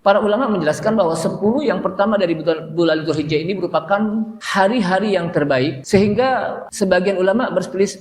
Para ulama menjelaskan bahwa 10 yang pertama dari bulan Dzulhijjah ini merupakan hari-hari yang terbaik, sehingga sebagian ulama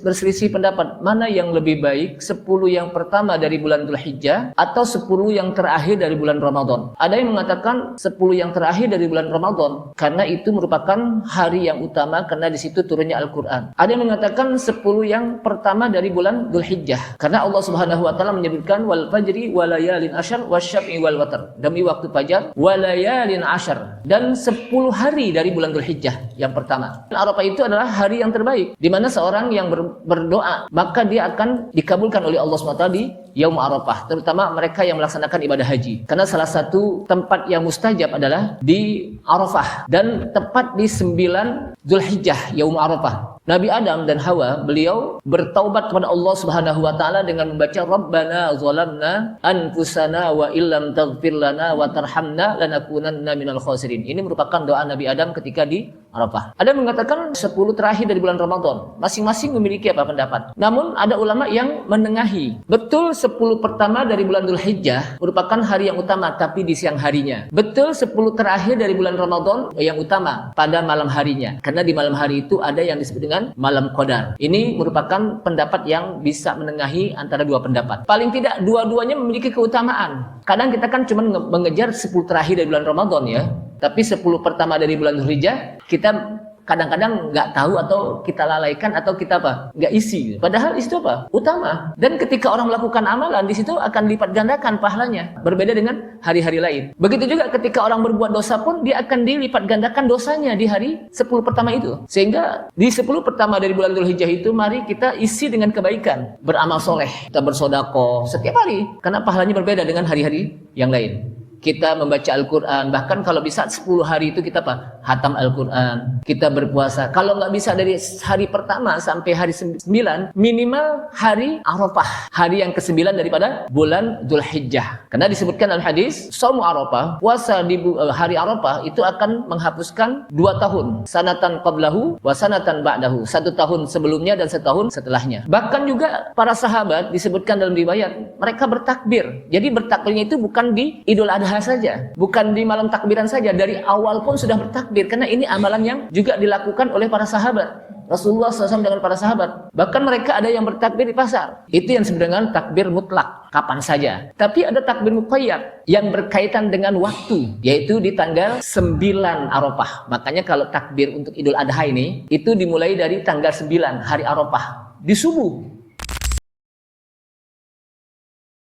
berselisih pendapat mana yang lebih baik, 10 yang pertama dari bulan Dzulhijjah atau 10 yang terakhir dari bulan Ramadan. Ada yang mengatakan 10 yang terakhir dari bulan Ramadan karena itu merupakan hari yang utama karena di situ turunnya Al-Qur'an. Ada yang mengatakan 10 yang pertama dari bulan Dzulhijjah karena Allah Subhanahu wa taala menyebutkan wal fajri walayalin asyar wasyaf'i wal watr, demi waktu fajar, walayalin asyar, dan 10 hari dari bulan Dzulhijjah yang pertama. Arafah itu adalah hari yang terbaik di mana seorang yang berdoa maka dia akan dikabulkan oleh Allah SWT di Yaum Arafah, terutama mereka yang melaksanakan ibadah haji. Karena salah satu tempat yang mustajab adalah di Arafah dan tepat di 9 Dzulhijjah Yaum Arafah. Nabi Adam dan Hawa, beliau bertaubat kepada Allah Subhanahu wa taala dengan membaca Rabbana zalamna anfusana wa illam taghfir lana wa tarhamna lanakunanna minal khasirin. Ini merupakan doa Nabi Adam ketika di Arafah. Ada yang mengatakan 10 terakhir dari bulan Ramadan. Masing-masing memiliki pendapat. Namun ada ulama yang menengahi. Betul 10 pertama dari bulan Dzulhijjah merupakan hari yang utama tapi di siang harinya. Betul 10 terakhir dari bulan Ramadan yang utama pada malam harinya. Karena di malam hari itu ada yang disebut dengan malam Qadar. Ini merupakan pendapat yang bisa menengahi antara dua pendapat. Paling tidak dua-duanya memiliki keutamaan. Kadang kita kan cuma mengejar 10 terakhir dari bulan Ramadan ya. Tapi 10 pertama dari bulan Dzulhijjah kita kadang-kadang nggak tahu atau kita lalaikan atau kita nggak isi. Padahal itu utama. Dan ketika orang melakukan amalan di situ akan lipat gandakan pahalanya. Berbeda dengan hari-hari lain. Begitu juga ketika orang berbuat dosa pun dia akan dilipat gandakan dosanya di hari 10 pertama itu. Sehingga di 10 pertama dari bulan Dzulhijjah itu mari kita isi dengan kebaikan, beramal soleh, kita bersedekah setiap hari. Karena pahalanya berbeda dengan hari-hari yang lain. Kita membaca Al-Quran, bahkan kalau bisa 10 hari itu kita hatam Al-Quran, kita berpuasa. Kalau nggak bisa dari hari pertama sampai hari 9, minimal hari Arafah, hari yang ke-9 daripada bulan Dzulhijjah. Karena disebutkan dalam hadis, Shaum Arafah, puasa di hari Arafah itu akan menghapuskan 2 tahun, sanatan qablahu wa sanatan ba'dahu, 1 tahun sebelumnya dan 1 tahun setelahnya. Bahkan juga para sahabat disebutkan dalam riwayat, mereka bertakbir. Jadi bertakbirnya itu bukan di Idul Adha saja, bukan di malam takbiran saja, dari awal pun sudah bertakbir karena ini amalan yang juga dilakukan oleh para sahabat. Rasulullah SAW dengan para sahabat, bahkan mereka ada yang bertakbir di pasar. Itu yang disebut dengan takbir mutlak, kapan saja. Tapi ada takbir muqayyad yang berkaitan dengan waktu, yaitu di tanggal 9 Arafah. Makanya kalau takbir untuk Idul Adha ini itu dimulai dari tanggal 9 hari Arafah di subuh.